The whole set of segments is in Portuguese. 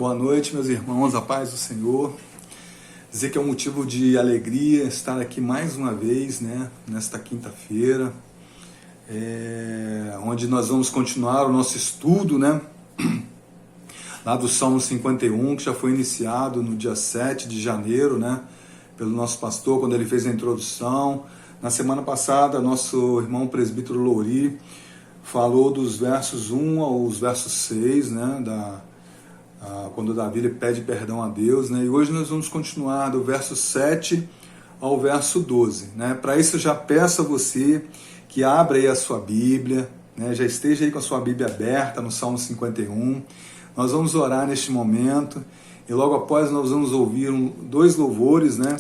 Boa noite, meus irmãos, a paz do Senhor. Dizer que é um motivo de alegria estar aqui mais uma vez, né, nesta quinta-feira, onde nós vamos continuar o nosso estudo, né, lá do Salmo 51, que já foi iniciado no dia 7 de janeiro, né, pelo nosso pastor, quando ele fez a introdução. Na semana passada, nosso irmão presbítero Louri falou dos versos 1 aos versos 6, né, quando Davi ele pede perdão a Deus, né, e hoje nós vamos continuar do verso 7 ao verso 12. Né. Para isso eu já peço a você que abra aí a sua Bíblia, né, já esteja aí com a sua Bíblia aberta no Salmo 51. Nós vamos orar neste momento e logo após nós vamos ouvir dois louvores, né,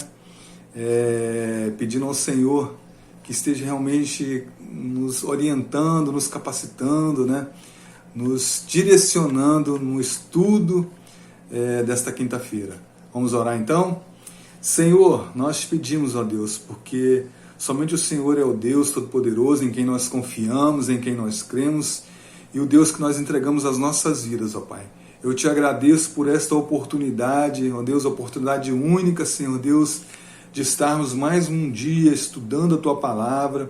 pedindo ao Senhor que esteja realmente nos orientando, nos capacitando, né, nos direcionando no estudo desta quinta-feira. Vamos orar então? Senhor, nós te pedimos, ó Deus, porque somente o Senhor é o Deus Todo-Poderoso, em quem nós confiamos, em quem nós cremos, e o Deus que nós entregamos as nossas vidas, ó Pai. Eu te agradeço por esta oportunidade, ó Deus, oportunidade única, Senhor Deus, de estarmos mais um dia estudando a Tua Palavra.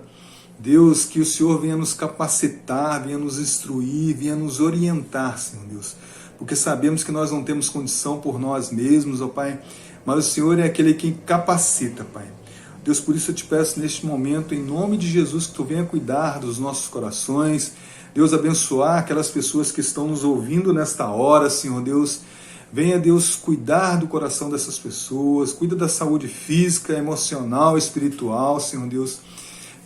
Deus, que o Senhor venha nos capacitar, venha nos instruir, venha nos orientar, Senhor Deus, porque sabemos que nós não temos condição por nós mesmos, ó Pai, mas o Senhor é aquele que capacita, Pai. Deus, por isso eu te peço neste momento, em nome de Jesus, que Tu venha cuidar dos nossos corações, Deus, abençoar aquelas pessoas que estão nos ouvindo nesta hora, Senhor Deus. Venha, Deus, cuidar do coração dessas pessoas, cuida da saúde física, emocional, espiritual, Senhor Deus.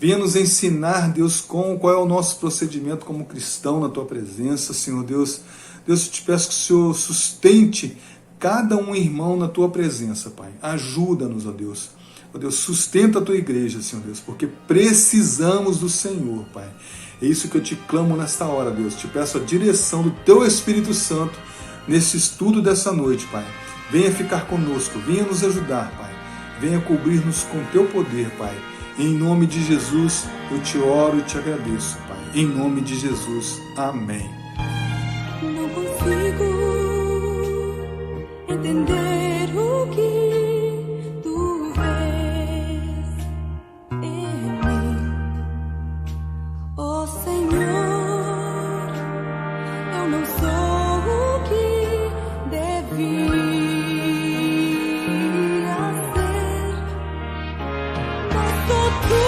Venha nos ensinar, Deus, qual é o nosso procedimento como cristão na Tua presença, Senhor Deus. Deus, eu te peço que o Senhor sustente cada um irmão na Tua presença, Pai. Ajuda-nos, ó Deus. Ó Deus, sustenta a Tua igreja, Senhor Deus, porque precisamos do Senhor, Pai. É isso que eu te clamo nesta hora, Deus. Te peço a direção do Teu Espírito Santo nesse estudo dessa noite, Pai. Venha ficar conosco, venha nos ajudar, Pai. Venha cobrir-nos com Teu poder, Pai. Em nome de Jesus, eu te oro e te agradeço, Pai. Em nome de Jesus, amém. Não consigo entender o que Tu vês em mim, ó Senhor. Eu não sou o que devia ser, mas sou Tu.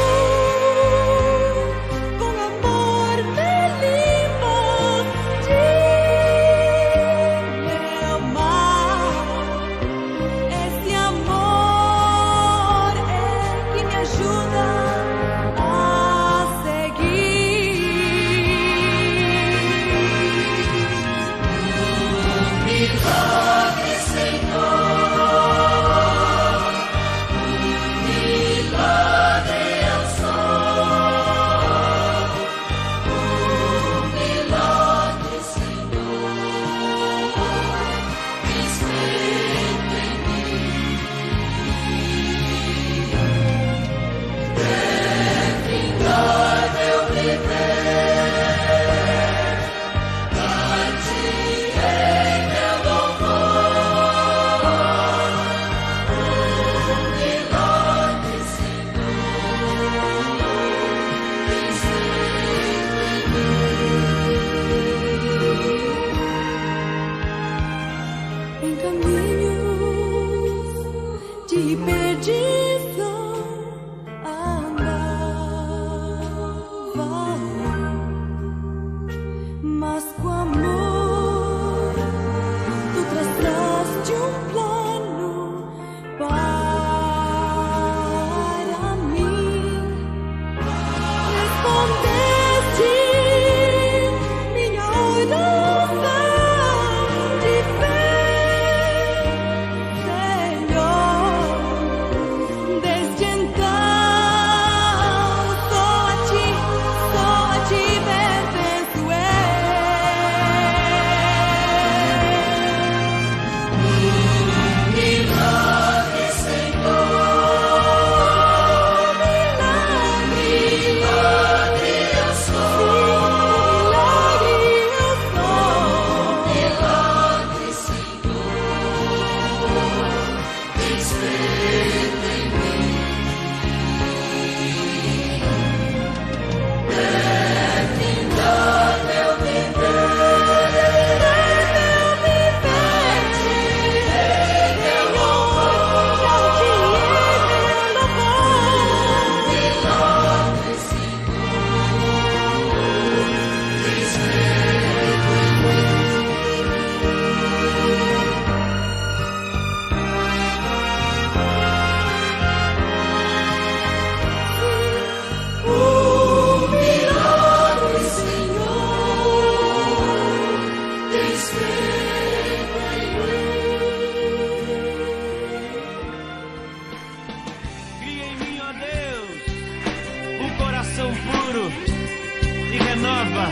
e renova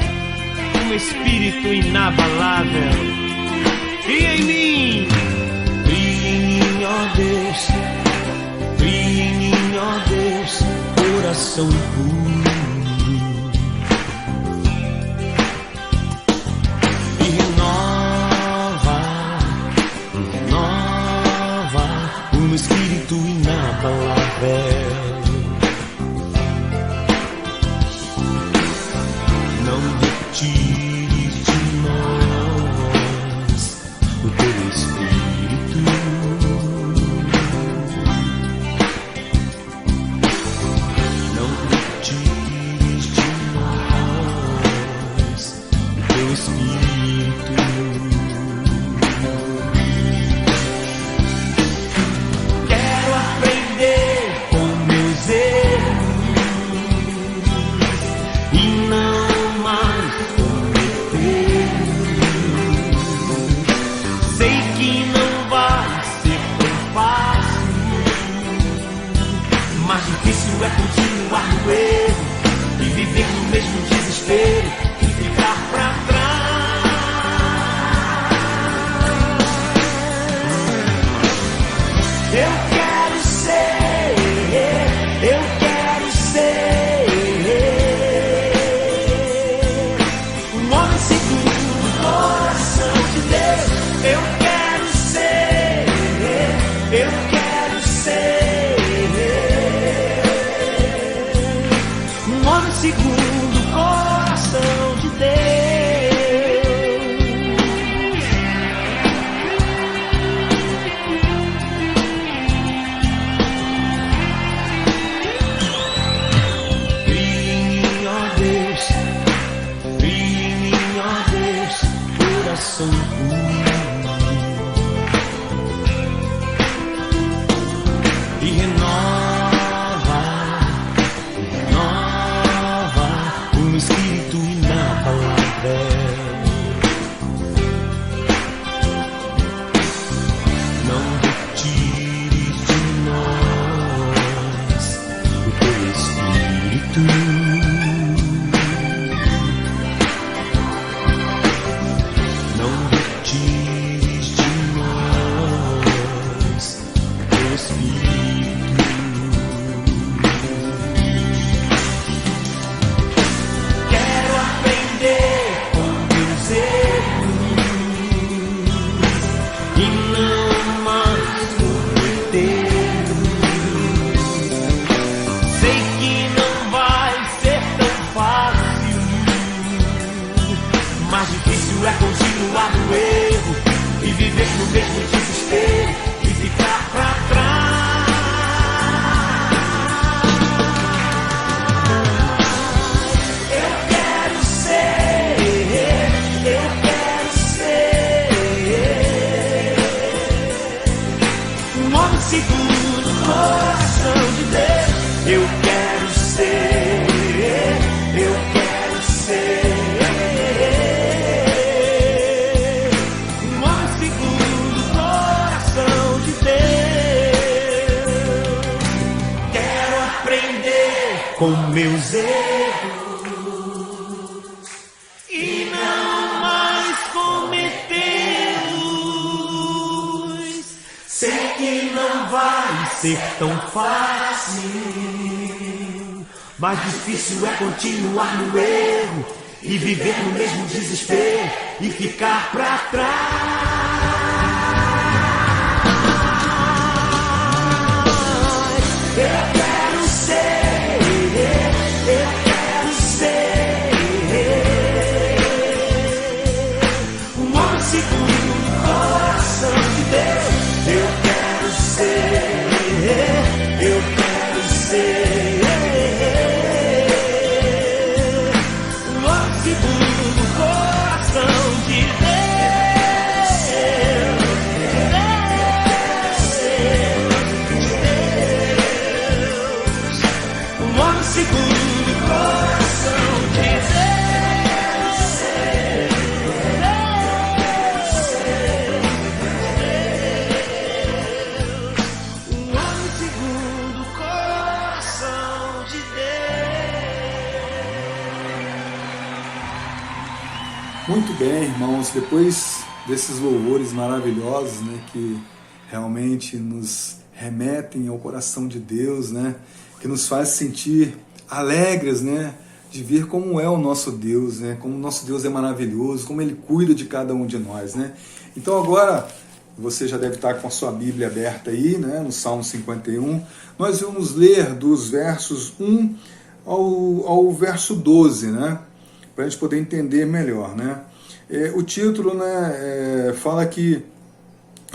um espírito inabalável. Cria em mim, ó Deus, cria em mim, ó Deus, coração puro. E renova um espírito inabalável. Não retires de nós o teu espírito. Não retires de nós o teu espírito. Quero aprender com meus erros e não mais cometer. Sei que não vai ser tão fácil, mas difícil é continuar no erro e viver no mesmo desespero e ficar pra trás. Eu quero ser um homem segundo o coração de Deus. Eu quero ser um homem segundo o coração de Deus. Cria em mim, ó Deus, cria em mim, ó Deus, coração puro. E renova um espírito inabalável. Não retires de nós o teu espírito. Não retires de nós o teu espírito. Quero aprender com meus erros e não mais cometer. Sei que não vai ser tão fácil, mas difícil é continuar no erro e viver no mesmo desespero e ficar pra trás. Eu quero ser um homem segundo o coração de Deus. Eu quero ser um homem segundo o coração de Deus. Quero aprender com meus erros e não mais cometê-los. Sei que não vai ser tão fácil, mas difícil é continuar no erro e viver no mesmo desespero e ficar pra trás. Eu quero ser um homem segundo o coração de Deus. Eu quero ser um homem segundo o coração de Deus. 'Cause Muito bem, irmãos, depois desses louvores maravilhosos, né, que realmente nos remetem ao coração de Deus, né, que nos faz sentir alegres, né, de ver como é o nosso Deus, né, como o nosso Deus é maravilhoso, como Ele cuida de cada um de nós, né. Então agora, você já deve estar com a sua Bíblia aberta aí, né, no Salmo 51, nós vamos ler dos versos 1 ao verso 12, né, para a gente poder entender melhor, né. O título, né, fala que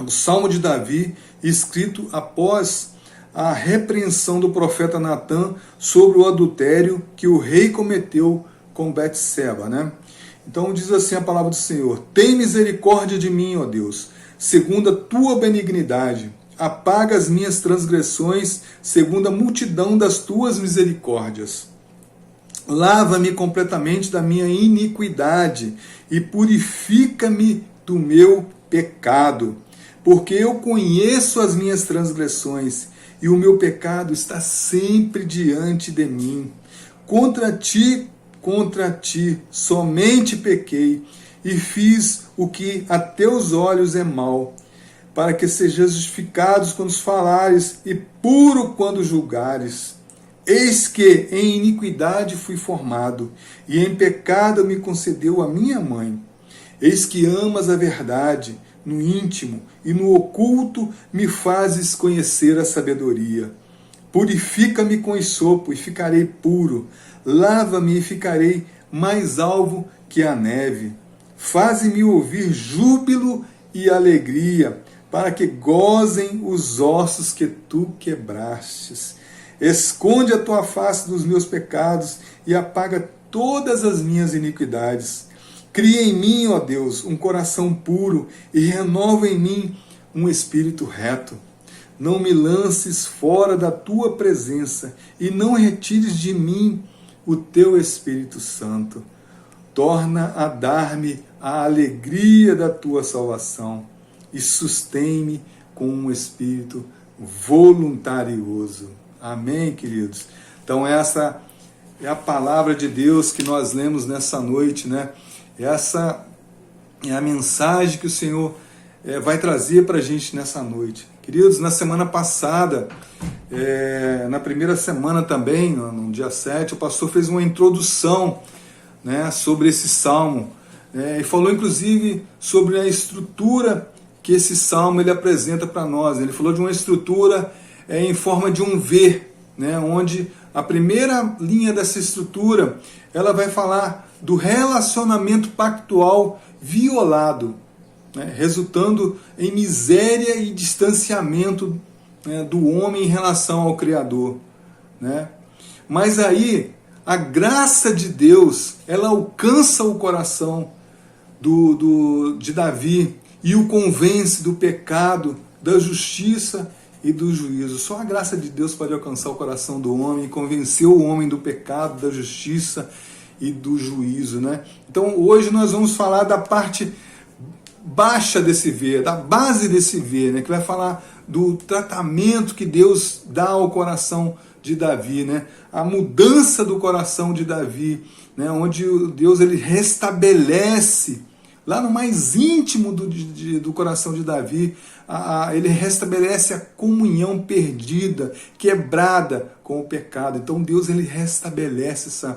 o Salmo de Davi, escrito após a repreensão do profeta Natã sobre o adultério que o rei cometeu com Betseba, né? Então diz assim a palavra do Senhor: tem misericórdia de mim, ó Deus, segundo a tua benignidade, apaga as minhas transgressões, segundo a multidão das tuas misericórdias. Lava-me completamente da minha iniquidade e purifica-me do meu pecado, porque eu conheço as minhas transgressões e o meu pecado está sempre diante de mim. Contra ti, somente pequei e fiz o que a teus olhos é mal, para que sejais justificados quando falares e puro quando julgares. Eis que em iniquidade fui formado, e em pecado me concedeu a minha mãe. Eis que amas a verdade no íntimo, e no oculto me fazes conhecer a sabedoria. Purifica-me com esopo, e ficarei puro. Lava-me, e ficarei mais alvo que a neve. Faze-me ouvir júbilo e alegria, para que gozem os ossos que tu quebrastes. Esconde a tua face dos meus pecados e apaga todas as minhas iniquidades. Cria em mim, ó Deus, um coração puro e renova em mim um espírito reto. Não me lances fora da tua presença e não retires de mim o teu Espírito Santo. Torna a dar-me a alegria da tua salvação e sustém-me com um espírito voluntarioso. Amém, queridos? Então essa é a palavra de Deus que nós lemos nessa noite, né? Essa é a mensagem que o Senhor vai trazer para a gente nessa noite. Queridos, na semana passada, na primeira semana também, no dia 7, o pastor fez uma introdução, né, sobre esse salmo, e falou inclusive sobre a estrutura que esse salmo ele apresenta para nós. Ele falou de uma estrutura em forma de um V, né, onde a primeira linha dessa estrutura ela vai falar do relacionamento pactual violado, né, resultando em miséria e distanciamento, né, do homem em relação ao Criador, né? Mas aí a graça de Deus ela alcança o coração de Davi e o convence do pecado, da justiça e do juízo. Só a graça de Deus pode alcançar o coração do homem e convencer o homem do pecado, da justiça e do juízo, né? Então hoje nós vamos falar da parte baixa desse V, da base desse V, né? Que vai falar do tratamento que Deus dá ao coração de Davi, né? A mudança do coração de Davi, né? Onde Deus ele restabelece lá no mais íntimo do coração de Davi, ele restabelece a comunhão perdida, quebrada com o pecado. Então Deus ele restabelece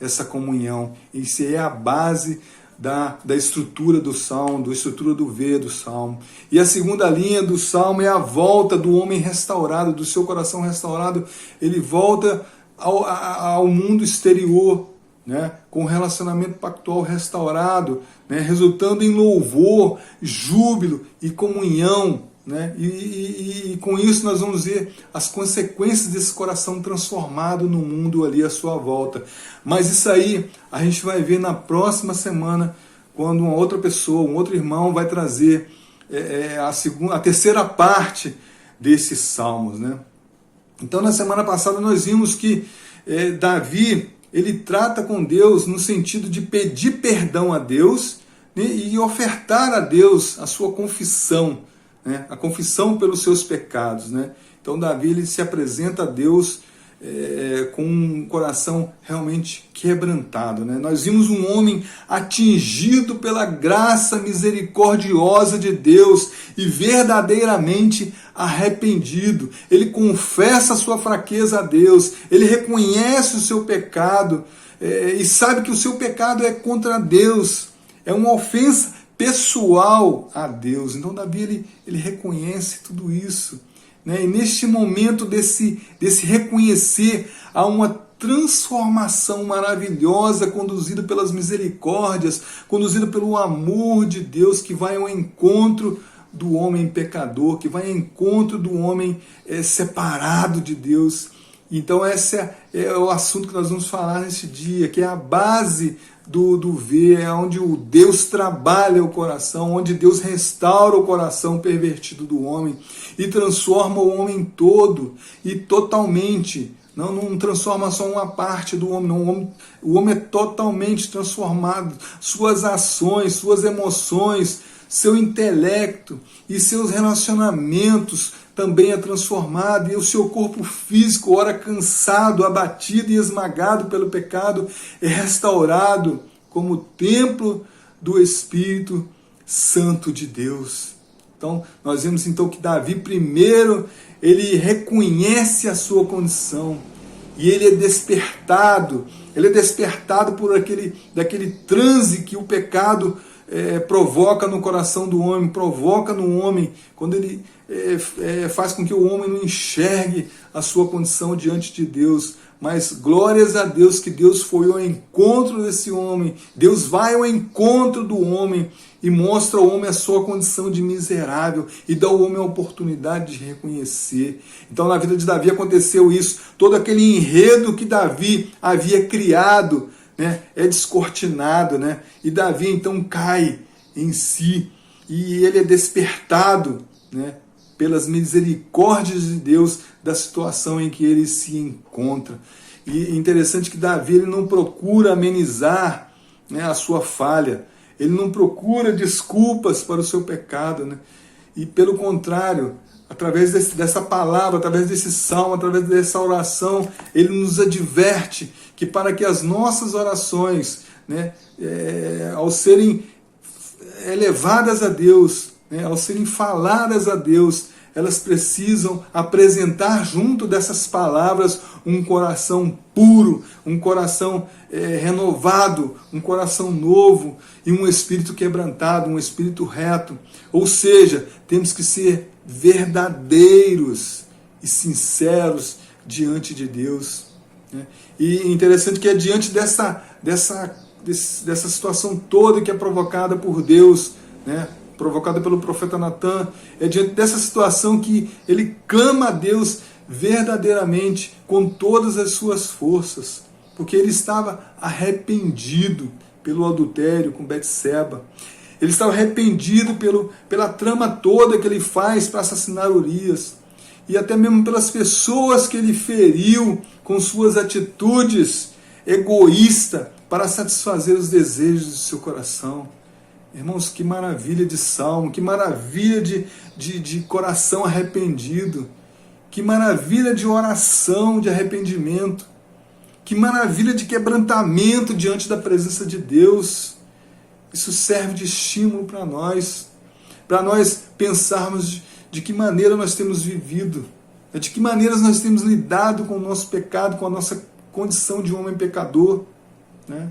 essa comunhão. Isso é a base da estrutura do Salmo, da estrutura do V do Salmo. E a segunda linha do Salmo é a volta do homem restaurado, do seu coração restaurado. Ele volta ao mundo exterior, né, com o relacionamento pactual restaurado, né, resultando em louvor, júbilo e comunhão, né, e com isso nós vamos ver as consequências desse coração transformado no mundo ali à sua volta. Mas isso aí a gente vai ver na próxima semana, quando uma outra pessoa, um outro irmão vai trazer a terceira parte desses salmos, né? Então na semana passada nós vimos que Davi ele trata com Deus no sentido de pedir perdão a Deus, né, e ofertar a Deus a sua confissão, né, a confissão pelos seus pecados, né? Então Davi ele se apresenta a Deus com um coração realmente quebrantado, né? Nós vimos um homem atingido pela graça misericordiosa de Deus e verdadeiramente arrependido. Ele confessa a sua fraqueza a Deus, ele reconhece o seu pecado e sabe que o seu pecado é contra Deus, é uma ofensa pessoal a Deus. Então Davi ele reconhece tudo isso, né? E neste momento desse reconhecer, há uma transformação maravilhosa conduzida pelas misericórdias, conduzida pelo amor de Deus, que vai ao encontro do homem pecador, que vai ao encontro do homem separado de Deus. Então esse é o assunto que nós vamos falar neste dia, que é a base do ver, é onde o Deus trabalha o coração, onde Deus restaura o coração pervertido do homem e transforma o homem todo e totalmente. Não transforma só uma parte do homem, não. O homem é totalmente transformado. Suas ações, suas emoções, seu intelecto e seus relacionamentos também é transformado, e o seu corpo físico, ora cansado, abatido e esmagado pelo pecado, é restaurado como templo do Espírito Santo de Deus. Então, nós vemos então que Davi primeiro, ele reconhece a sua condição, e ele é despertado por daquele transe que o pecado provoca no coração do homem, provoca no homem, quando ele faz com que o homem não enxergue a sua condição diante de Deus. Mas glórias a Deus que Deus foi ao encontro desse homem, Deus vai ao encontro do homem e mostra ao homem a sua condição de miserável e dá ao homem a oportunidade de reconhecer. Então na vida de Davi aconteceu isso, todo aquele enredo que Davi havia criado, né, é descortinado, né? E Davi então cai em si e ele é despertado, né, pelas misericórdias de Deus da situação em que ele se encontra. E interessante que Davi ele não procura amenizar, né, a sua falha, ele não procura desculpas para o seu pecado, né? E pelo contrário, através dessa palavra, através desse salmo, através dessa oração, ele nos adverte que para que as nossas orações, né, ao serem elevadas a Deus, né, ao serem faladas a Deus, elas precisam apresentar junto dessas palavras um coração puro, um coração renovado, um coração novo e um espírito quebrantado, um espírito reto. Ou seja, temos que ser verdadeiros e sinceros diante de Deus, né? E interessante que é diante dessa situação toda que é provocada por Deus, né, provocada pelo profeta Natan, é diante dessa situação que ele clama a Deus verdadeiramente com todas as suas forças, porque ele estava arrependido pelo adultério com Betseba, ele estava arrependido pela trama toda que ele faz para assassinar Urias, e até mesmo pelas pessoas que ele feriu com suas atitudes egoístas para satisfazer os desejos do seu coração. Irmãos, que maravilha de salmo, que maravilha de coração arrependido, que maravilha de oração, de arrependimento, que maravilha de quebrantamento diante da presença de Deus. Isso serve de estímulo para nós pensarmos de que maneira nós temos vivido, de que maneiras nós temos lidado com o nosso pecado, com a nossa condição de homem pecador, né?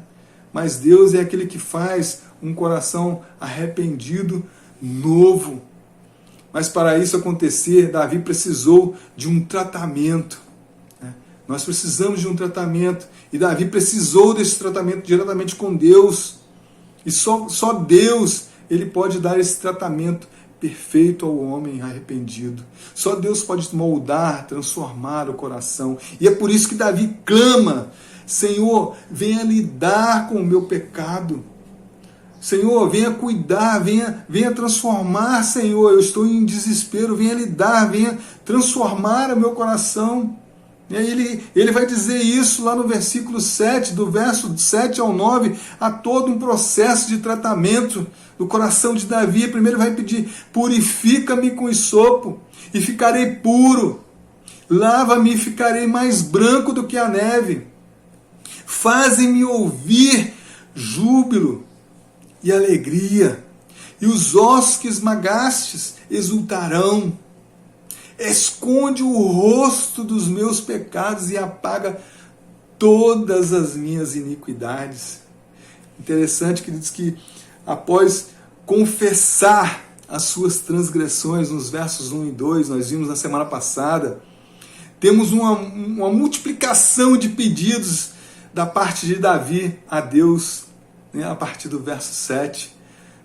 Mas Deus é aquele que faz um coração arrependido novo. Mas para isso acontecer, Davi precisou de um tratamento, né? Nós precisamos de um tratamento, e Davi precisou desse tratamento diretamente com Deus. E só Deus ele pode dar esse tratamento perfeito ao homem arrependido. Só Deus pode moldar, transformar o coração. E é por isso que Davi clama: Senhor, venha lidar com o meu pecado. Senhor, venha cuidar, venha transformar, Senhor. Eu estou em desespero, venha lidar, venha transformar o meu coração. E aí ele vai dizer isso lá no versículo 7, do verso 7 ao 9, há todo um processo de tratamento do coração de Davi. Primeiro vai pedir: purifica-me com hisopo e ficarei puro. Lava-me e ficarei mais branco do que a neve. Fazem-me ouvir júbilo e alegria, e os ossos que esmagastes exultarão. Esconde o rosto dos meus pecados e apaga todas as minhas iniquidades. Interessante que diz que após confessar as suas transgressões, nos versos 1 e 2, nós vimos na semana passada, temos uma multiplicação de pedidos da parte de Davi a Deus, né, a partir do verso 7,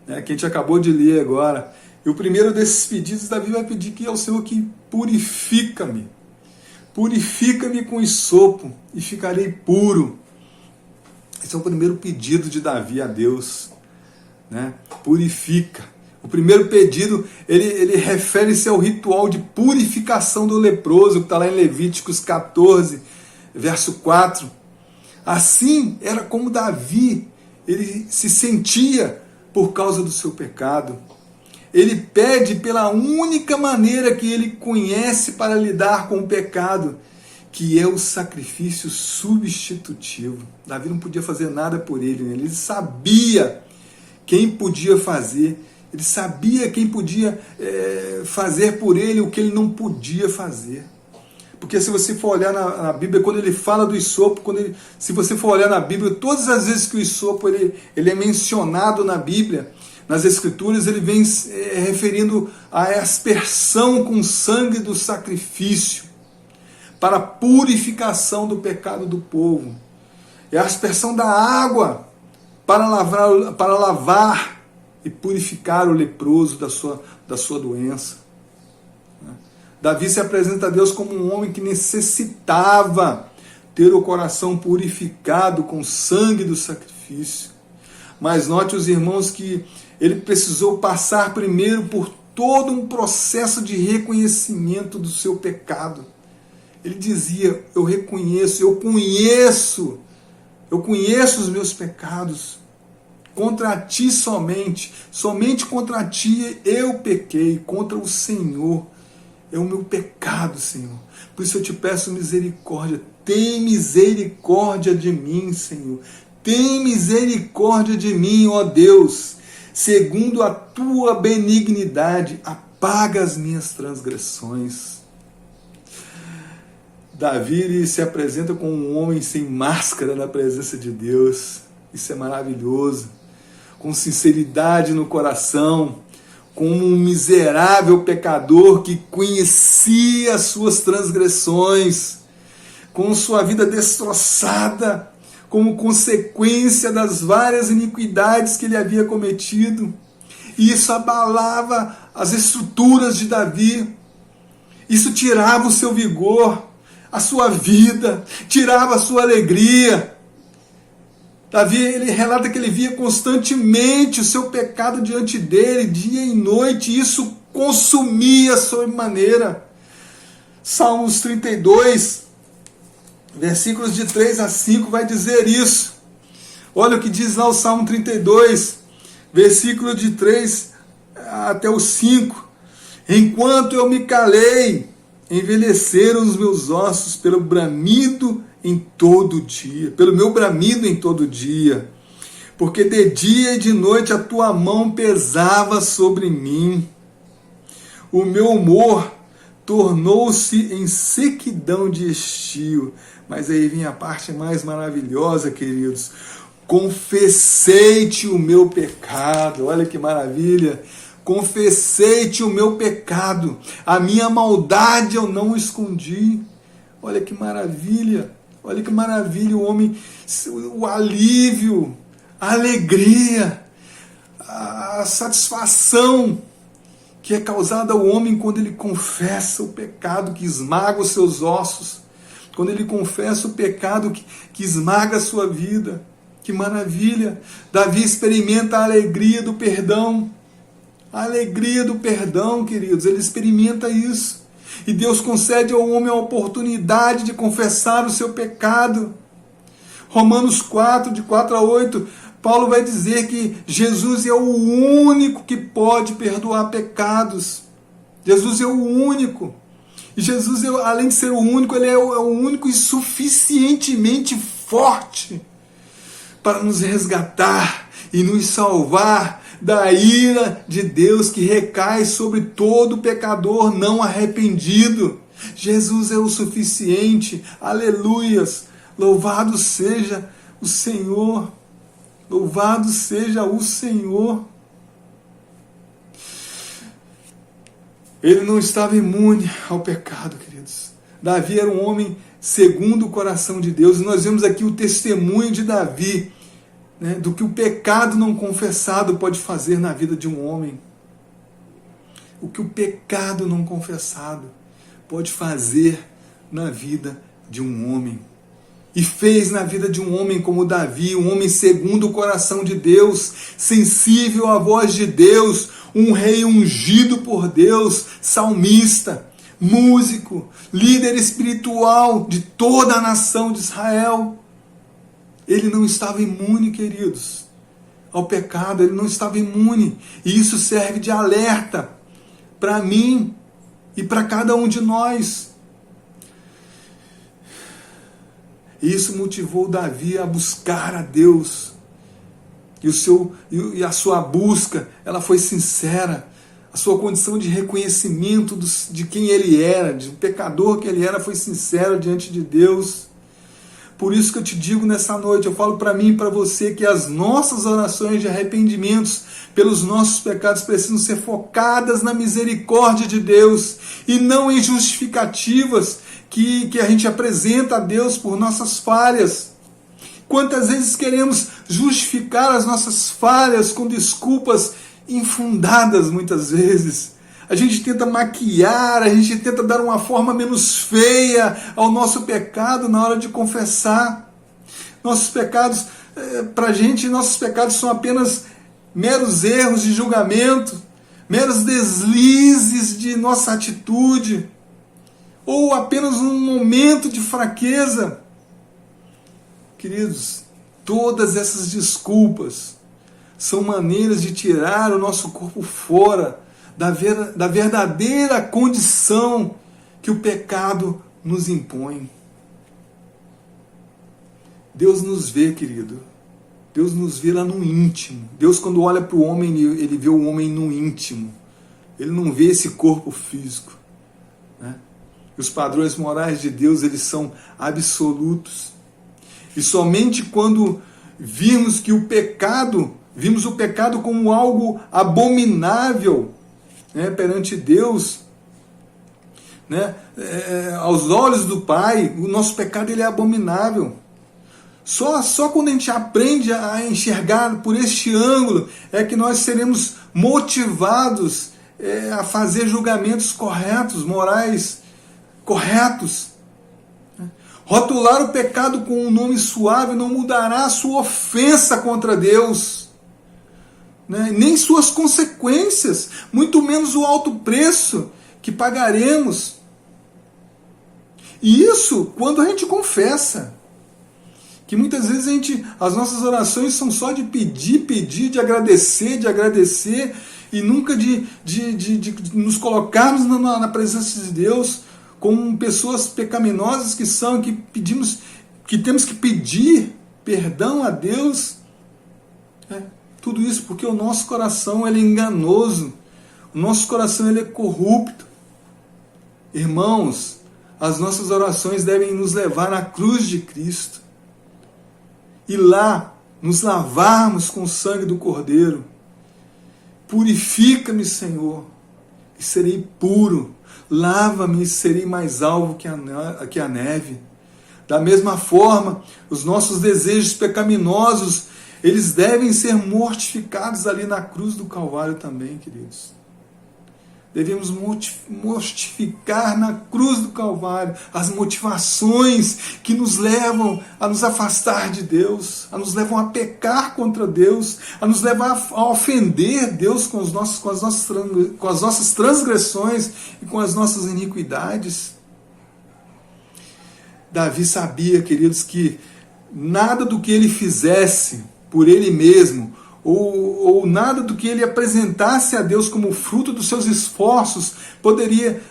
né, que a gente acabou de ler agora. E o primeiro desses pedidos, Davi vai pedir que ao Senhor que purifica-me. Purifica-me com hisopo e ficarei puro. Esse é o primeiro pedido de Davi a Deus, né? Purifica. O primeiro pedido, ele refere-se ao ritual de purificação do leproso, que está lá em Levíticos 14, verso 4. Assim, era como Davi, ele se sentia por causa do seu pecado. Ele pede pela única maneira que ele conhece para lidar com o pecado, que é o sacrifício substitutivo. Davi não podia fazer nada por ele, né? Ele sabia quem podia fazer, ele sabia quem podia fazer por ele o que ele não podia fazer. Porque se você for olhar na Bíblia, quando ele fala do hisopo, se você for olhar na Bíblia, todas as vezes que o hisopo ele é mencionado na Bíblia, nas Escrituras, ele vem referindo à aspersão com sangue do sacrifício para a purificação do pecado do povo. É a aspersão da água para lavar e purificar o leproso da sua doença. Davi se apresenta a Deus como um homem que necessitava ter o coração purificado com o sangue do sacrifício. Mas note, os irmãos, que ele precisou passar primeiro por todo um processo de reconhecimento do seu pecado. Ele dizia: eu reconheço, eu conheço os meus pecados. Contra ti somente contra ti eu pequei, contra o Senhor. É o meu pecado, Senhor. Por isso eu te peço misericórdia. Tem misericórdia de mim, Senhor. Tem misericórdia de mim, ó Deus. Segundo a tua benignidade, apaga as minhas transgressões. Davi se apresenta como um homem sem máscara na presença de Deus. Isso é maravilhoso. Com sinceridade no coração, como um miserável pecador que conhecia as suas transgressões, com sua vida destroçada, como consequência das várias iniquidades que ele havia cometido. E isso abalava as estruturas de Davi. Isso tirava o seu vigor, a sua vida, tirava a sua alegria. Davi, ele relata que ele via constantemente o seu pecado diante dele, dia e noite, e isso consumia sobremaneira. Salmos 32, versículos de 3 a 5 vai dizer isso. Olha o que diz lá o Salmo 32, versículo de 3 até o 5. Enquanto eu me calei, envelheceram os meus ossos pelo bramido em todo dia, pelo meu bramido em todo dia, porque de dia e de noite a tua mão pesava sobre mim. O meu humor tornou-se em sequidão de estio. Mas aí vem a parte mais maravilhosa, queridos. Confessei-te o meu pecado. Olha que maravilha. Confessei-te o meu pecado. A minha maldade eu não escondi. Olha que maravilha. Olha que maravilha, o homem, o alívio, a alegria, a satisfação que é causada ao homem quando ele confessa o pecado que esmaga os seus ossos, quando ele confessa o pecado que esmaga a sua vida. Que maravilha! Davi experimenta a alegria do perdão. A alegria do perdão, queridos, ele experimenta isso. E Deus concede ao homem a oportunidade de confessar o seu pecado. Romanos 4, de 4 a 8, Paulo vai dizer que Jesus é o único que pode perdoar pecados. Jesus é o único. E Jesus, além de ser o único, ele é o único e suficientemente forte para nos resgatar e nos salvar da ira de Deus que recai sobre todo pecador não arrependido. Jesus é o suficiente. Aleluias! Louvado seja o Senhor. Louvado seja o Senhor. Ele não estava imune ao pecado, queridos. Davi era um homem segundo o coração de Deus. E nós vemos aqui o testemunho de Davi, né, do que o pecado não confessado pode fazer na vida de um homem. O que o pecado não confessado pode fazer na vida de um homem. E fez na vida de um homem como Davi, um homem segundo o coração de Deus, sensível à voz de Deus, um rei ungido por Deus, salmista, músico, líder espiritual de toda a nação de Israel. Ele não estava imune, queridos, ao pecado, ele não estava imune. E isso serve de alerta para mim e para cada um de nós. Isso motivou Davi a buscar a Deus. E a sua busca, ela foi sincera. A sua condição de reconhecimento de quem ele era, de um pecador que ele era, foi sincera diante de Deus. Por isso que eu te digo nessa noite, eu falo para mim e para você que as nossas orações de arrependimentos pelos nossos pecados precisam ser focadas na misericórdia de Deus e não em justificativas que a gente apresenta a Deus por nossas falhas. Quantas vezes queremos justificar as nossas falhas com desculpas infundadas muitas vezes. A gente tenta maquiar, a gente tenta dar uma forma menos feia ao nosso pecado na hora de confessar. Nossos pecados, pra gente, nossos pecados são apenas meros erros de julgamento, meros deslizes de nossa atitude, ou apenas um momento de fraqueza. Queridos, todas essas desculpas são maneiras de tirar o nosso corpo fora da verdadeira condição que o pecado nos impõe. Deus nos vê, querido. Deus nos vê lá no íntimo. Deus, quando olha para o homem, ele vê o homem no íntimo. Ele não vê esse corpo físico, né? E os padrões morais de Deus, eles são absolutos. E somente quando vimos o pecado como algo abominável, né, perante Deus, né, aos olhos do Pai, o nosso pecado ele é abominável. Só quando a gente aprende a enxergar por este ângulo é que nós seremos motivados a fazer julgamentos corretos, morais corretos. Rotular o pecado com um nome suave não mudará a sua ofensa contra Deus, né? Nem suas consequências, muito menos o alto preço que pagaremos. E isso quando a gente confessa. Que muitas vezes as nossas orações são só de pedir, de agradecer, e nunca de nos colocarmos na presença de Deus como pessoas pecaminosas que temos que pedir perdão a Deus. Tudo isso porque o nosso coração ele é enganoso, o nosso coração ele é corrupto. Irmãos, as nossas orações devem nos levar à cruz de Cristo. E lá nos lavarmos com o sangue do Cordeiro. Purifica-me, Senhor, e serei puro. Lava-me e serei mais alvo que a neve. Da mesma forma, os nossos desejos pecaminosos, eles devem ser mortificados ali na cruz do Calvário também, queridos. Devemos mortificar na cruz do Calvário as motivações que nos levam a nos afastar de Deus, a nos levam a pecar contra Deus, a nos levar a ofender Deus com as nossas transgressões e com as nossas iniquidades. Davi sabia, queridos, que nada do que ele fizesse por ele mesmo, ou nada do que ele apresentasse a Deus como fruto dos seus esforços, poderia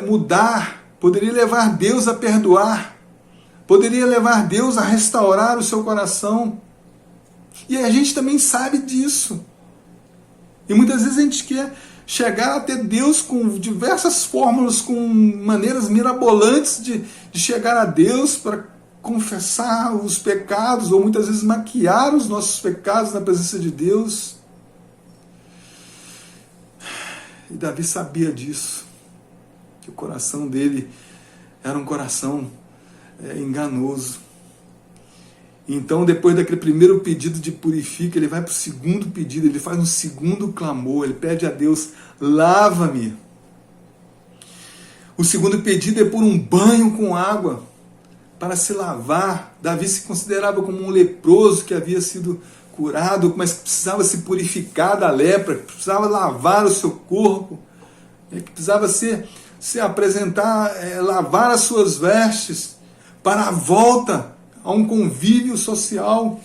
mudar, poderia levar Deus a perdoar, poderia levar Deus a restaurar o seu coração. E a gente também sabe disso. E muitas vezes a gente quer chegar até Deus com diversas fórmulas, com maneiras mirabolantes de chegar a Deus para confessar os pecados, ou muitas vezes maquiar os nossos pecados na presença de Deus. E Davi sabia disso, que o coração dele era um coração enganoso. Então, depois daquele primeiro pedido de purifica, ele vai para o segundo pedido, ele faz um segundo clamor, ele pede a Deus, lava-me. O segundo pedido é por um banho com água, para se lavar. Davi se considerava como um leproso que havia sido curado, mas precisava se purificar da lepra, precisava lavar o seu corpo, que precisava se apresentar, lavar as suas vestes, para a volta a um convívio social.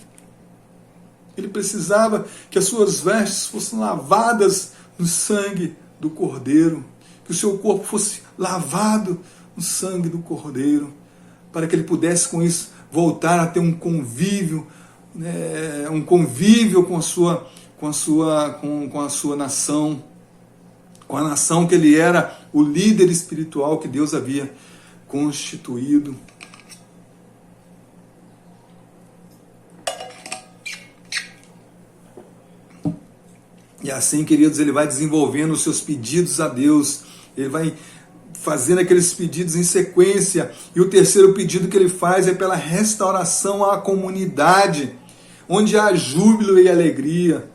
Ele precisava que as suas vestes fossem lavadas no sangue do Cordeiro, que o seu corpo fosse lavado no sangue do Cordeiro, para que ele pudesse com isso voltar a ter um convívio com a sua nação, com a nação que ele era o líder espiritual que Deus havia constituído. E assim, queridos, ele vai desenvolvendo os seus pedidos a Deus, ele vai fazendo aqueles pedidos em sequência, e o terceiro pedido que ele faz é pela restauração à comunidade, onde há júbilo e alegria.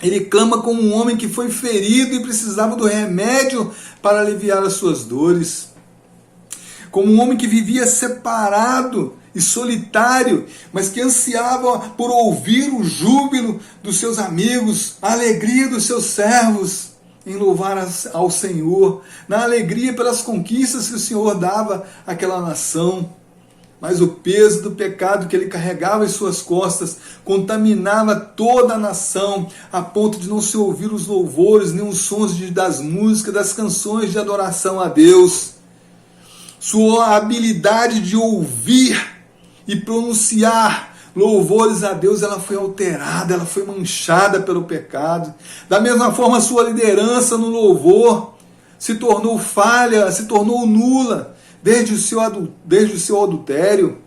Ele clama como um homem que foi ferido e precisava do remédio para aliviar as suas dores, como um homem que vivia separado e solitário, mas que ansiava por ouvir o júbilo dos seus amigos, a alegria dos seus servos, em louvar ao Senhor, na alegria pelas conquistas que o Senhor dava àquela nação. Mas o peso do pecado que ele carregava em suas costas contaminava toda a nação, a ponto de não se ouvir os louvores, nem os sons das músicas, das canções de adoração a Deus. Sua habilidade de ouvir e pronunciar louvores a Deus, ela foi alterada, ela foi manchada pelo pecado. Da mesma forma, sua liderança no louvor se tornou falha, se tornou nula, desde o seu adultério,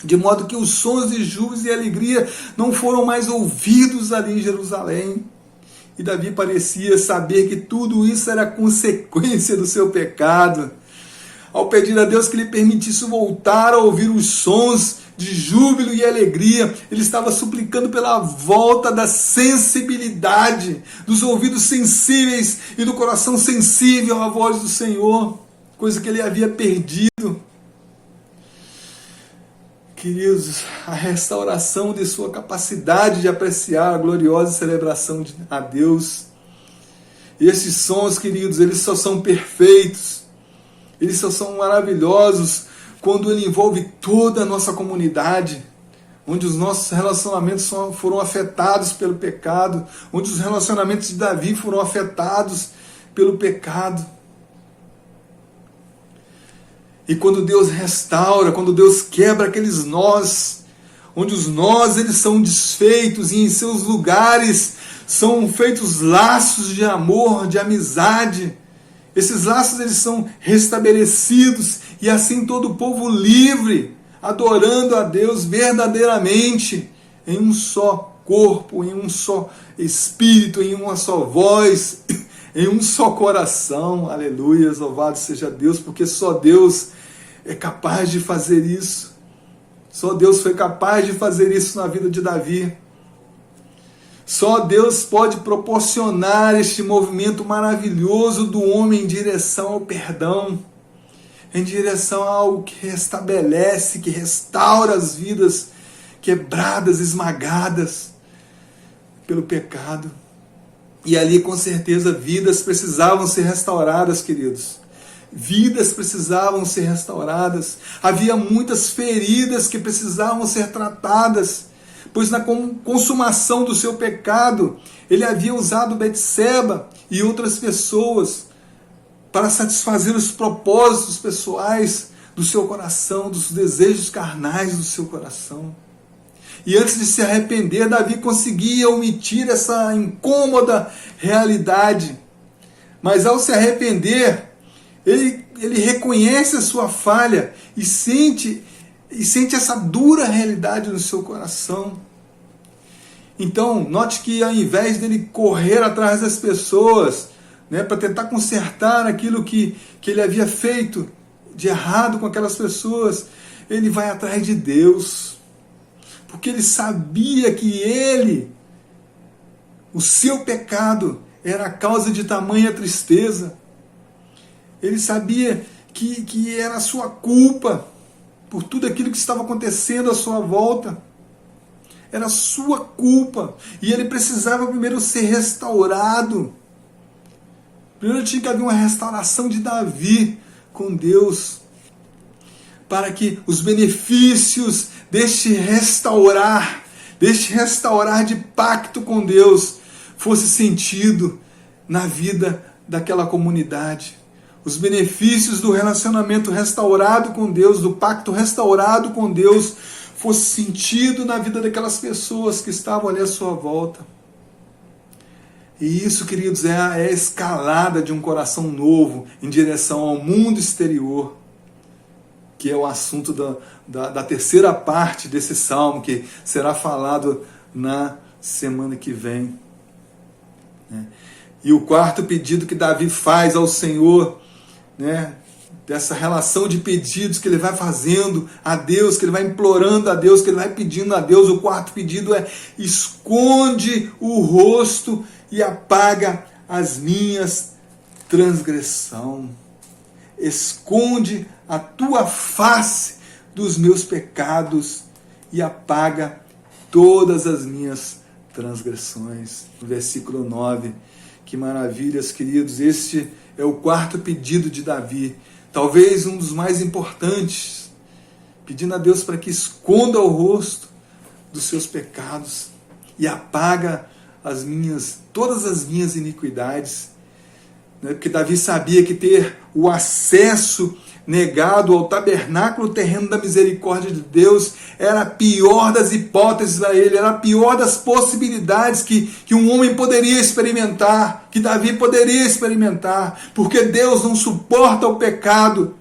de modo que os sons de júbilo e alegria não foram mais ouvidos ali em Jerusalém. E Davi parecia saber que tudo isso era consequência do seu pecado. Ao pedir a Deus que lhe permitisse voltar a ouvir os sons de júbilo e alegria, ele estava suplicando pela volta da sensibilidade, dos ouvidos sensíveis e do coração sensível à voz do Senhor, coisa que ele havia perdido. Queridos, a restauração de sua capacidade de apreciar a gloriosa celebração a Deus. E esses sons, queridos, eles só são perfeitos, eles só são maravilhosos quando ele envolve toda a nossa comunidade, onde os nossos relacionamentos foram afetados pelo pecado, onde os relacionamentos de Davi foram afetados pelo pecado. E quando Deus restaura, quando Deus quebra aqueles nós, onde os nós eles são desfeitos e em seus lugares são feitos laços de amor, de amizade, esses laços eles são restabelecidos e assim todo o povo livre, adorando a Deus verdadeiramente, em um só corpo, em um só espírito, em uma só voz, em um só coração. Aleluia, louvado seja Deus, porque só Deus é capaz de fazer isso. Só Deus foi capaz de fazer isso na vida de Davi. Só Deus pode proporcionar este movimento maravilhoso do homem em direção ao perdão, em direção a algo que restabelece, que restaura as vidas quebradas, esmagadas pelo pecado. E ali, com certeza, vidas precisavam ser restauradas, queridos. Vidas precisavam ser restauradas. Havia muitas feridas que precisavam ser tratadas, pois na consumação do seu pecado, ele havia usado Betseba e outras pessoas para satisfazer os propósitos pessoais do seu coração, dos desejos carnais do seu coração. E antes de se arrepender, Davi conseguia omitir essa incômoda realidade. Mas ao se arrepender, ele reconhece a sua falha e sente essa dura realidade no seu coração. Então, note que ao invés dele correr atrás das pessoas, né, para tentar consertar aquilo que ele havia feito de errado com aquelas pessoas, ele vai atrás de Deus. Porque ele sabia que o seu pecado, era a causa de tamanha tristeza. Ele sabia que era a sua culpa por tudo aquilo que estava acontecendo à sua volta. Era a sua culpa. E ele precisava primeiro ser restaurado. Primeiro tinha que haver uma restauração de Davi com Deus, para que os benefícios deste restaurar de pacto com Deus, fosse sentido na vida daquela comunidade. Os benefícios do relacionamento restaurado com Deus, do pacto restaurado com Deus, fosse sentido na vida daquelas pessoas que estavam ali à sua volta. E isso, queridos, é a escalada de um coração novo em direção ao mundo exterior, que é o assunto da terceira parte desse salmo, que será falado na semana que vem. E o quarto pedido que Davi faz ao Senhor, né, dessa relação de pedidos que ele vai fazendo a Deus, que ele vai implorando a Deus, que ele vai pedindo a Deus, o quarto pedido é: esconde o rosto e apaga as minhas transgressões. Esconde a tua face dos meus pecados e apaga todas as minhas transgressões. No versículo 9. Que maravilhas, queridos. Este é o quarto pedido de Davi. Talvez um dos mais importantes. Pedindo a Deus para que esconda o rosto dos seus pecados e apaga todas as minhas iniquidades. Porque Davi sabia que ter o acesso negado ao tabernáculo terreno da misericórdia de Deus era a pior das hipóteses a ele, era a pior das possibilidades que um homem poderia experimentar, que Davi poderia experimentar, porque Deus não suporta o pecado.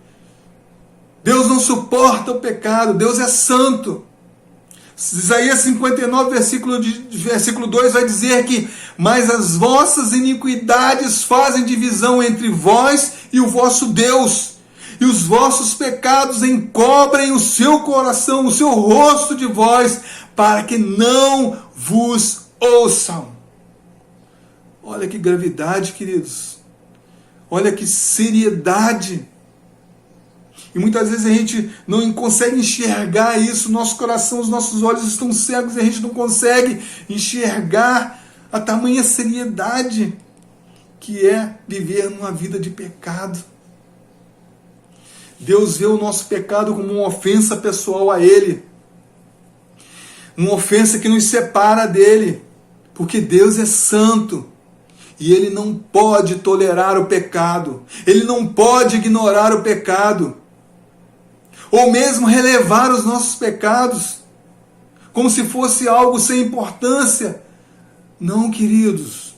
Deus não suporta o pecado, Deus é santo. Isaías 59, versículo 2 vai dizer que: mas as vossas iniquidades fazem divisão entre vós e o vosso Deus, e os vossos pecados encobrem o seu coração, o seu rosto de vós, para que não vos ouçam. Olha que gravidade, queridos. Olha que seriedade. E muitas vezes a gente não consegue enxergar isso, nosso coração, os nossos olhos estão cegos e a gente não consegue enxergar a tamanha seriedade que é viver numa vida de pecado. Deus vê o nosso pecado como uma ofensa pessoal a Ele, uma ofensa que nos separa dEle, porque Deus é santo. E Ele não pode tolerar o pecado, Ele não pode ignorar o pecado, ou mesmo relevar os nossos pecados, como se fosse algo sem importância. Não, queridos,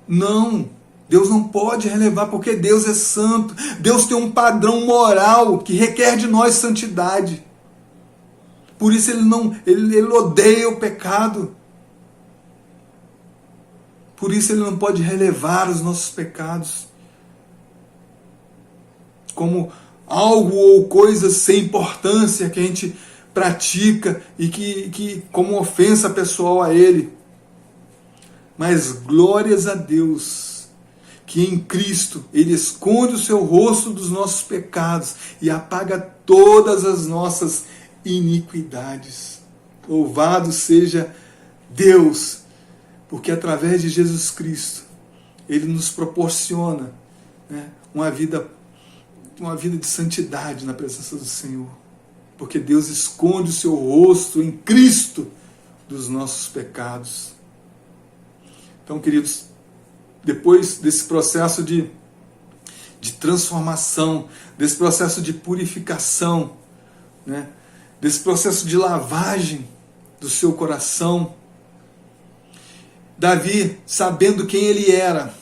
não, Deus não pode relevar, porque Deus é santo, Deus tem um padrão moral que requer de nós santidade, por isso Ele odeia o pecado, por isso Ele não pode relevar os nossos pecados como algo ou coisa sem importância que a gente pratica e que como ofensa pessoal a Ele. Mas glórias a Deus, que em Cristo Ele esconde o seu rosto dos nossos pecados e apaga todas as nossas iniquidades. Louvado seja Deus, porque através de Jesus Cristo Ele nos proporciona, né, uma vida de santidade na presença do Senhor, porque Deus esconde o seu rosto em Cristo dos nossos pecados. Então, queridos, depois desse processo de de transformação, desse processo de purificação, né? Desse processo de lavagem do seu coração. Davi, sabendo quem ele era,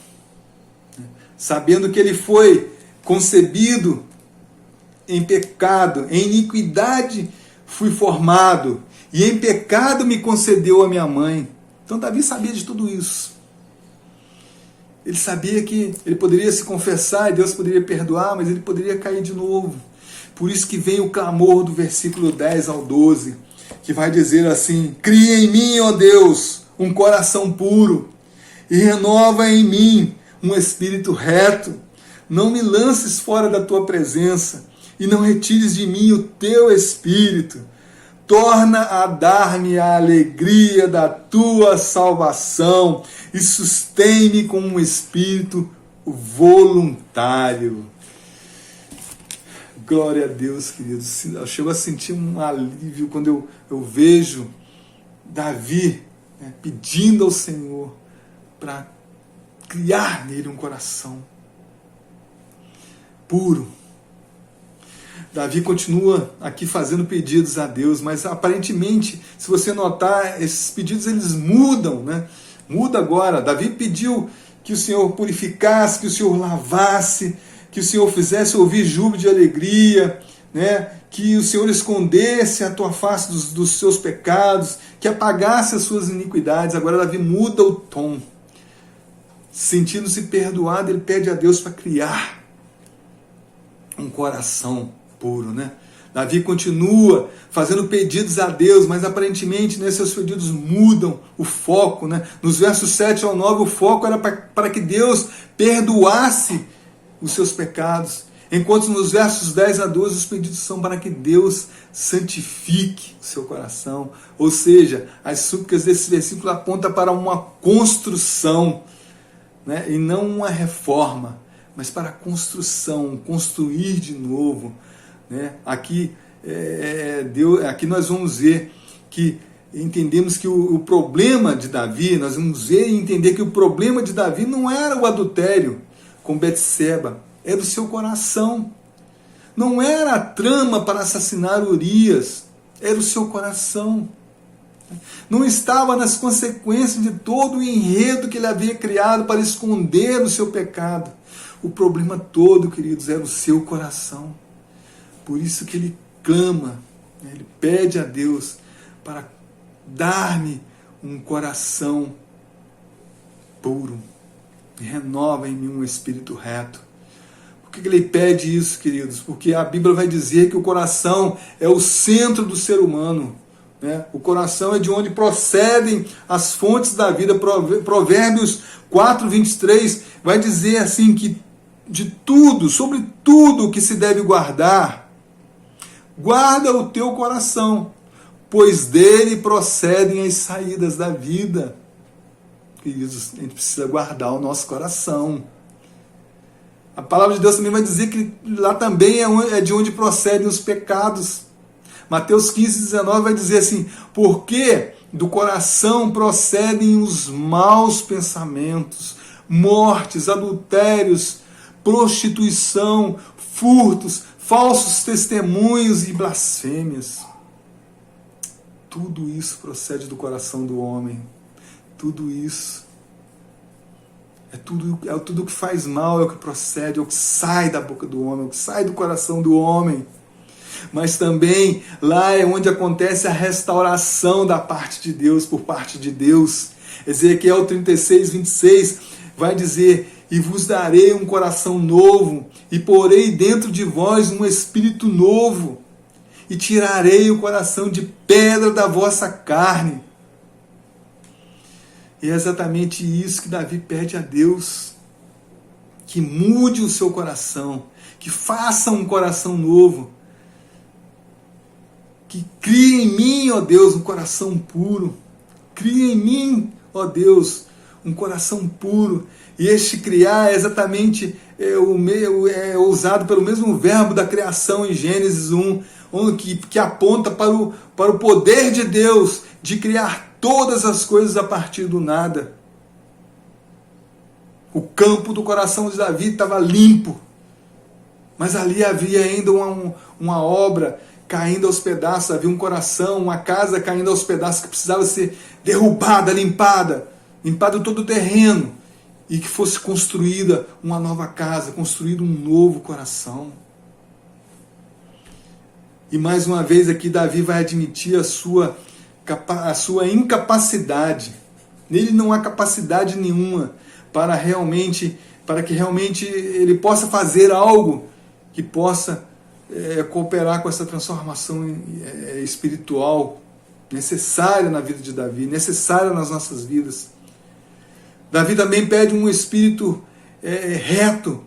sabendo que ele foi concebido em pecado, em iniquidade fui formado, e em pecado me concedeu a minha mãe. Então Davi sabia de tudo isso. Ele sabia que ele poderia se confessar e Deus poderia perdoar, mas ele poderia cair de novo. Por isso que vem o clamor do versículo 10 ao 12, que vai dizer assim: cria em mim, ó Deus, um coração puro, e renova em mim um espírito reto. Não me lances fora da tua presença, e não retires de mim o teu espírito. Torna a dar-me a alegria da tua salvação, e sustém-me com um espírito voluntário. Glória a Deus, queridos. Eu chego a sentir um alívio quando eu vejo Davi, né, pedindo ao Senhor para criar nele um coração puro. Davi continua aqui fazendo pedidos a Deus, mas aparentemente, se você notar, esses pedidos eles mudam, né? Muda agora. Davi pediu que o Senhor purificasse, que o Senhor lavasse, que o Senhor fizesse ouvir júbilo de alegria, né? Que o Senhor escondesse a tua face dos seus pecados, que apagasse as suas iniquidades. Agora Davi muda o tom. Sentindo-se perdoado, ele pede a Deus para criar um coração puro, né? Davi continua fazendo pedidos a Deus, mas aparentemente, né, seus pedidos mudam o foco, né? Nos versos 7 ao 9, o foco era para que Deus perdoasse os seus pecados, enquanto nos versos 10 a 12 os pedidos são para que Deus santifique o seu coração. Ou seja, as súplicas desse versículo apontam para uma construção, né? E não uma reforma, mas para a construção, construir de novo, né? Aqui nós vamos ver que entendemos que o problema de Davi, nós vamos ver e entender que o problema de Davi não era o adultério com Betseba, era o seu coração. Não era a trama para assassinar Urias, era o seu coração. Não estava nas consequências de todo o enredo que ele havia criado para esconder o seu pecado. O problema todo, queridos, era o seu coração. Por isso que ele clama, né? Ele pede a Deus para dar-me um coração puro e renova em mim um espírito reto. Por que ele pede isso, queridos? Porque a Bíblia vai dizer que o coração é o centro do ser humano, né? O coração é de onde procedem as fontes da vida. Provérbios 4:23 vai dizer assim que de tudo, sobre tudo que se deve guardar, guarda o teu coração, pois dele procedem as saídas da vida. Queridos, a gente precisa guardar o nosso coração. A palavra de Deus também vai dizer que lá também é de onde procedem os pecados. Mateus 15:19 vai dizer assim: porque do coração procedem os maus pensamentos, mortes, adultérios, prostituição, furtos, falsos testemunhos e blasfêmias. Tudo isso procede do coração do homem. Tudo isso é tudo que faz mal, é o que procede, é o que sai da boca do homem, é o que sai do coração do homem. Mas também lá é onde acontece a restauração da parte de Deus, por parte de Deus. Ezequiel 36:26 vai dizer: e vos darei um coração novo, e porei dentro de vós um espírito novo, e tirarei o coração de pedra da vossa carne. E é exatamente isso que Davi pede a Deus, que mude o seu coração, que faça um coração novo, que crie em mim, ó Deus, um coração puro. Cria em mim, ó Deus, um coração puro. E este criar é exatamente usado pelo mesmo verbo da criação em Gênesis 1, que aponta para o poder de Deus de criar todas as coisas a partir do nada. O campo do coração de Davi estava limpo, Mas ali havia ainda uma obra caindo aos pedaços, havia um coração, uma casa caindo aos pedaços que precisava ser derrubada, limpado todo o terreno, e que fosse construída uma nova casa, construído um novo coração. E mais uma vez aqui Davi vai admitir a sua incapacidade. Nele não há capacidade nenhuma para que realmente ele possa fazer algo que possa cooperar com essa transformação espiritual necessária na vida de Davi, necessária nas nossas vidas. Davi também pede um espírito reto,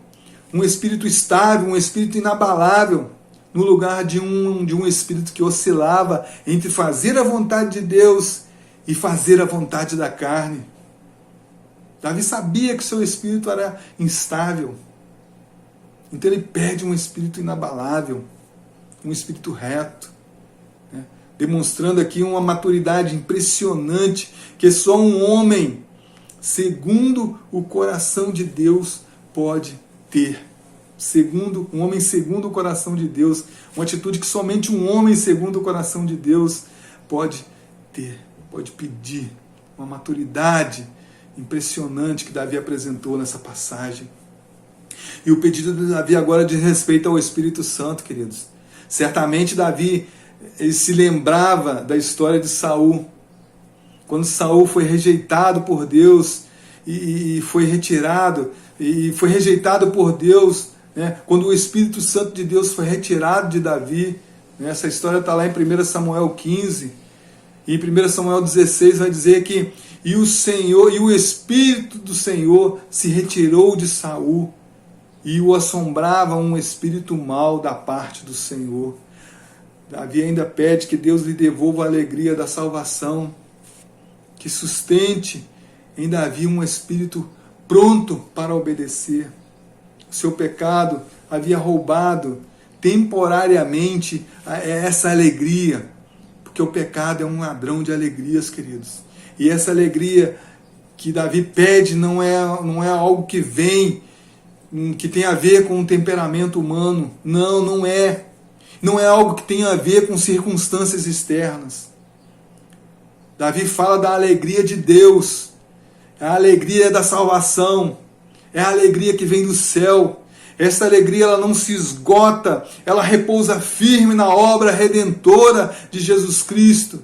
um espírito estável, um espírito inabalável, no lugar de um espírito que oscilava entre fazer a vontade de Deus e fazer a vontade da carne. Davi sabia que seu espírito era instável. Então ele pede um espírito inabalável, um espírito reto, né? Demonstrando aqui uma maturidade impressionante que só um homem segundo o coração de Deus pode ter. Um homem segundo o coração de Deus, uma atitude que somente um homem segundo o coração de Deus pode ter, pode pedir, uma maturidade impressionante que Davi apresentou nessa passagem. E o pedido de Davi agora diz respeito ao Espírito Santo, queridos. Certamente Davi ele se lembrava da história de Saul, quando Saul foi rejeitado por Deus e foi retirado, e foi rejeitado por Deus, né? Quando o Espírito Santo de Deus foi retirado de Davi, né? Essa história está lá em 1 Samuel 15, e em 1 Samuel 16 vai dizer que e o Espírito do Senhor se retirou de Saul, e o assombrava um espírito mau da parte do Senhor. Davi ainda pede que Deus lhe devolva a alegria da salvação, que sustente em Davi um espírito pronto para obedecer. O seu pecado havia roubado temporariamente essa alegria, porque o pecado é um ladrão de alegrias, queridos. E essa alegria que Davi pede não é algo que vem, que tem a ver com o temperamento humano. Não é. Não é algo que tem a ver com circunstâncias externas. Davi fala da alegria de Deus, é a alegria da salvação, é a alegria que vem do céu. Essa alegria ela não se esgota, ela repousa firme na obra redentora de Jesus Cristo.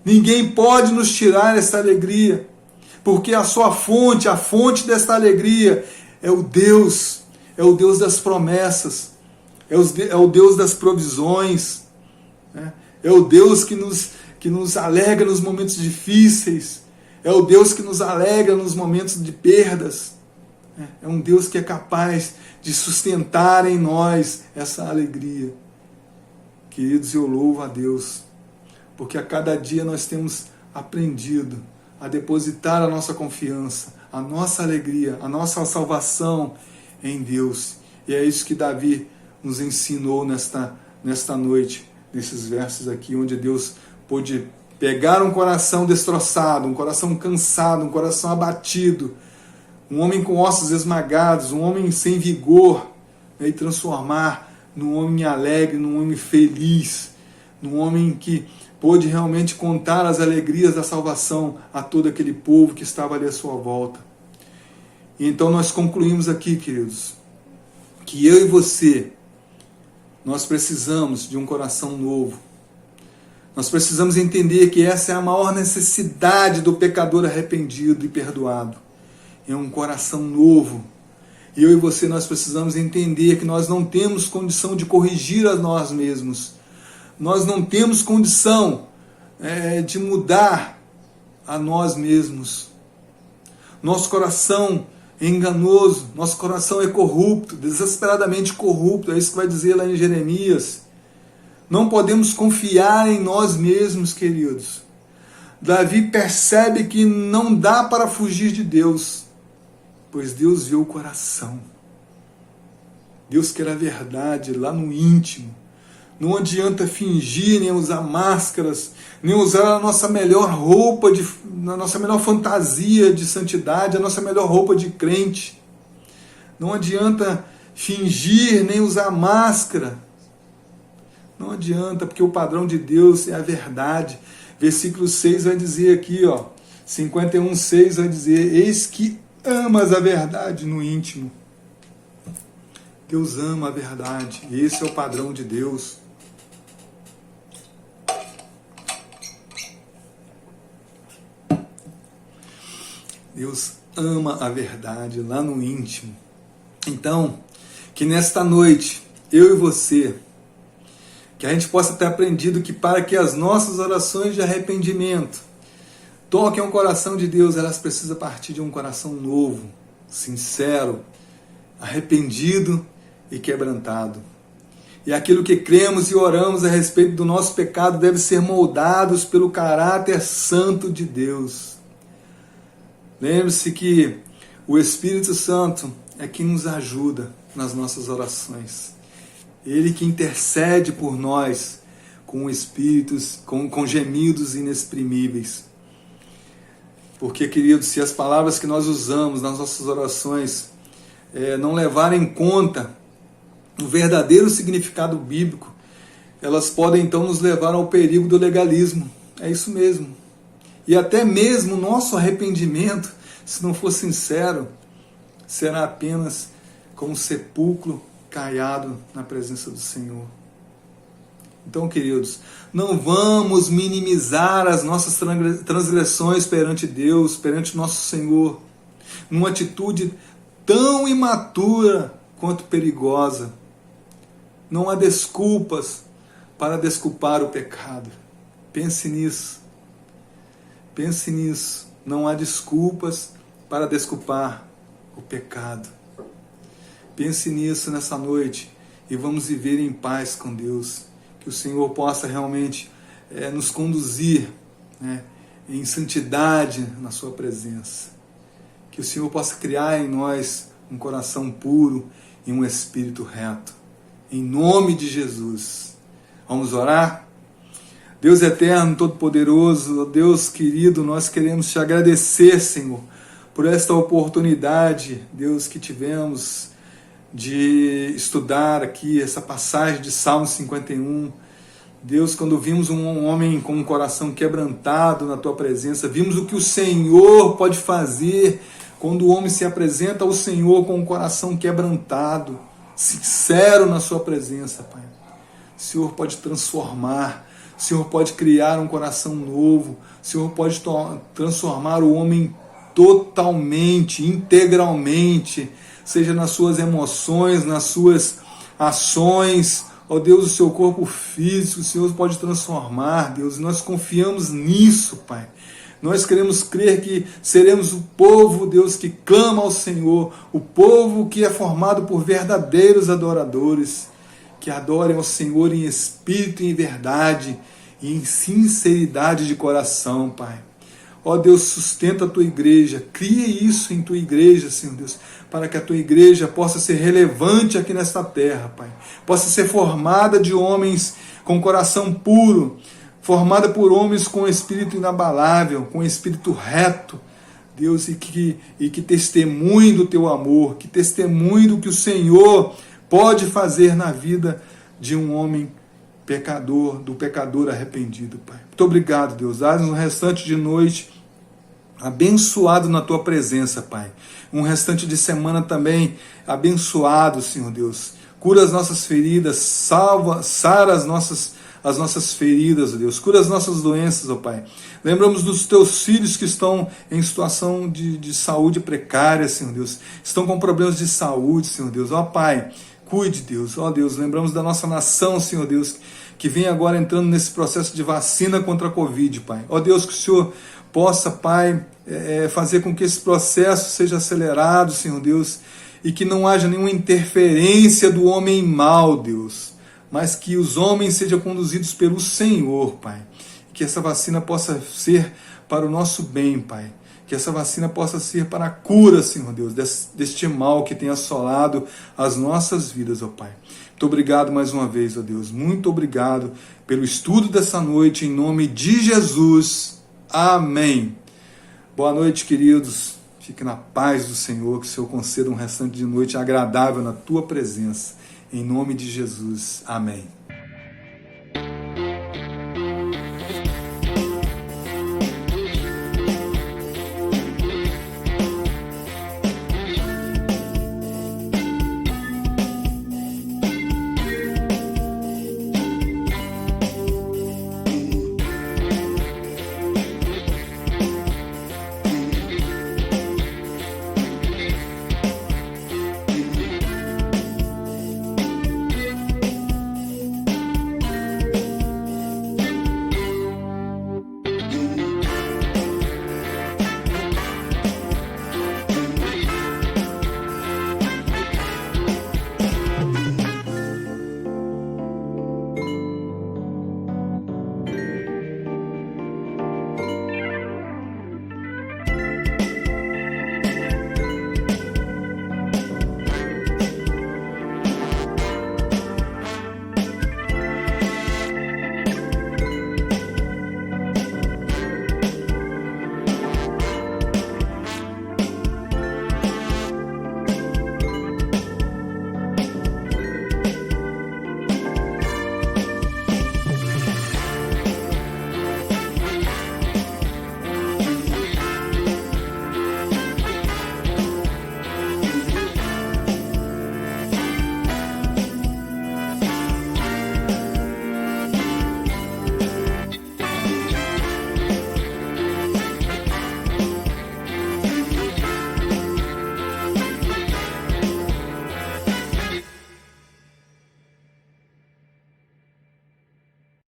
Ninguém pode nos tirar essa alegria, porque a sua fonte, a fonte desta alegria é o Deus das promessas, é o Deus das provisões, né? É o Deus que nos alegra nos momentos difíceis, é o Deus que nos alegra nos momentos de perdas, é um Deus que é capaz de sustentar em nós essa alegria. Queridos, eu louvo a Deus, porque a cada dia nós temos aprendido a depositar a nossa confiança, a nossa alegria, a nossa salvação em Deus. E é isso que Davi nos ensinou nesta noite, nesses versos aqui, onde Deus pôde pegar um coração destroçado, um coração cansado, um coração abatido, um homem com ossos esmagados, um homem sem vigor, né, e transformar num homem alegre, num homem feliz, num homem que pôde realmente contar as alegrias da salvação a todo aquele povo que estava ali à sua volta. E então nós concluímos aqui, queridos, que eu e você, nós precisamos de um coração novo. Nós precisamos entender que essa é a maior necessidade do pecador arrependido e perdoado. É um coração novo. E eu e você, nós precisamos entender que nós não temos condição de corrigir a nós mesmos. Nós não temos condição de mudar a nós mesmos. Nosso coração é enganoso, nosso coração é corrupto, desesperadamente corrupto, é isso que vai dizer lá em Jeremias. Não podemos confiar em nós mesmos, queridos. Davi percebe que não dá para fugir de Deus, pois Deus vê o coração. Deus quer a verdade lá no íntimo. Não adianta fingir, nem usar máscaras, nem usar a nossa melhor roupa, a nossa melhor fantasia de santidade, a nossa melhor roupa de crente. Não adianta fingir, nem usar máscara. Não adianta, porque o padrão de Deus é a verdade. Versículo 6 vai dizer aqui, 51:6 vai dizer: eis que amas a verdade no íntimo. Deus ama a verdade. Esse é o padrão de Deus. Deus ama a verdade lá no íntimo. Então, que nesta noite, eu e você, que a gente possa ter aprendido que para que as nossas orações de arrependimento toquem ao coração de Deus, elas precisam partir de um coração novo, sincero, arrependido e quebrantado. E aquilo que cremos e oramos a respeito do nosso pecado deve ser moldados pelo caráter santo de Deus. Lembre-se que o Espírito Santo é quem nos ajuda nas nossas orações. Ele que intercede por nós com espíritos, com gemidos inexprimíveis. Porque, queridos, se as palavras que nós usamos nas nossas orações não levarem em conta o verdadeiro significado bíblico, elas podem então nos levar ao perigo do legalismo. É isso mesmo. E até mesmo o nosso arrependimento, se não for sincero, será apenas como um sepulcro caiado na presença do Senhor. Então, queridos, não vamos minimizar as nossas transgressões perante Deus, perante nosso Senhor, numa atitude tão imatura quanto perigosa. Não há desculpas para desculpar o pecado. Pense nisso. Pense nisso. Não há desculpas para desculpar o pecado. Pense nisso nessa noite e vamos viver em paz com Deus. Que o Senhor possa realmente nos conduzir, em santidade na sua presença. Que o Senhor possa criar em nós um coração puro e um espírito reto. Em nome de Jesus. Vamos orar? Deus eterno, todo-poderoso, Deus querido, nós queremos te agradecer, Senhor, por esta oportunidade, Deus, que tivemos de estudar aqui essa passagem de Salmo 51. Deus, quando vimos um homem com um coração quebrantado na tua presença, vimos o que o Senhor pode fazer quando o homem se apresenta ao Senhor com um coração quebrantado, sincero na sua presença, Pai. O Senhor pode transformar, o Senhor pode criar um coração novo, o Senhor pode transformar o homem totalmente, integralmente, seja nas suas emoções, nas suas ações, ó Deus, o seu corpo físico, o Senhor pode transformar, Deus, e nós confiamos nisso, Pai. Nós queremos crer que seremos o povo, Deus, que clama ao Senhor, o povo que é formado por verdadeiros adoradores, que adorem ao Senhor em espírito e em verdade, e em sinceridade de coração, Pai. Ó Deus, sustenta a tua igreja, crie isso em tua igreja, Senhor Deus, para que a tua igreja possa ser relevante aqui nesta terra, Pai. Possa ser formada de homens com coração puro, formada por homens com espírito inabalável, com espírito reto, Deus, e que testemunhe do teu amor, que testemunhe do que o Senhor pode fazer na vida de um homem pecador, do pecador arrependido, Pai. Muito obrigado, Deus. Dá-nos um restante de noite abençoado na tua presença, Pai. Um restante de semana também abençoado, Senhor Deus. Cura as nossas feridas, sara as nossas feridas, ó Deus. Cura as nossas doenças, ó Pai. Lembramos dos teus filhos que estão em situação de saúde precária, Senhor Deus. Estão com problemas de saúde, Senhor Deus. Ó Pai, cuide, Deus. Ó Deus, lembramos da nossa nação, Senhor Deus, que vem agora entrando nesse processo de vacina contra a Covid, Pai. Ó Deus, que o Senhor possa, Pai, fazer com que esse processo seja acelerado, Senhor Deus, e que não haja nenhuma interferência do homem mau, Deus, mas que os homens sejam conduzidos pelo Senhor, Pai. Que essa vacina possa ser para o nosso bem, Pai. Que essa vacina possa ser para a cura, Senhor Deus, deste mal que tem assolado as nossas vidas, ó Pai. Muito obrigado mais uma vez, ó Deus. Muito obrigado pelo estudo dessa noite, em nome de Jesus. Amém. Boa noite, queridos. Fique na paz do Senhor, que o Senhor conceda um restante de noite agradável na tua presença. Em nome de Jesus. Amém.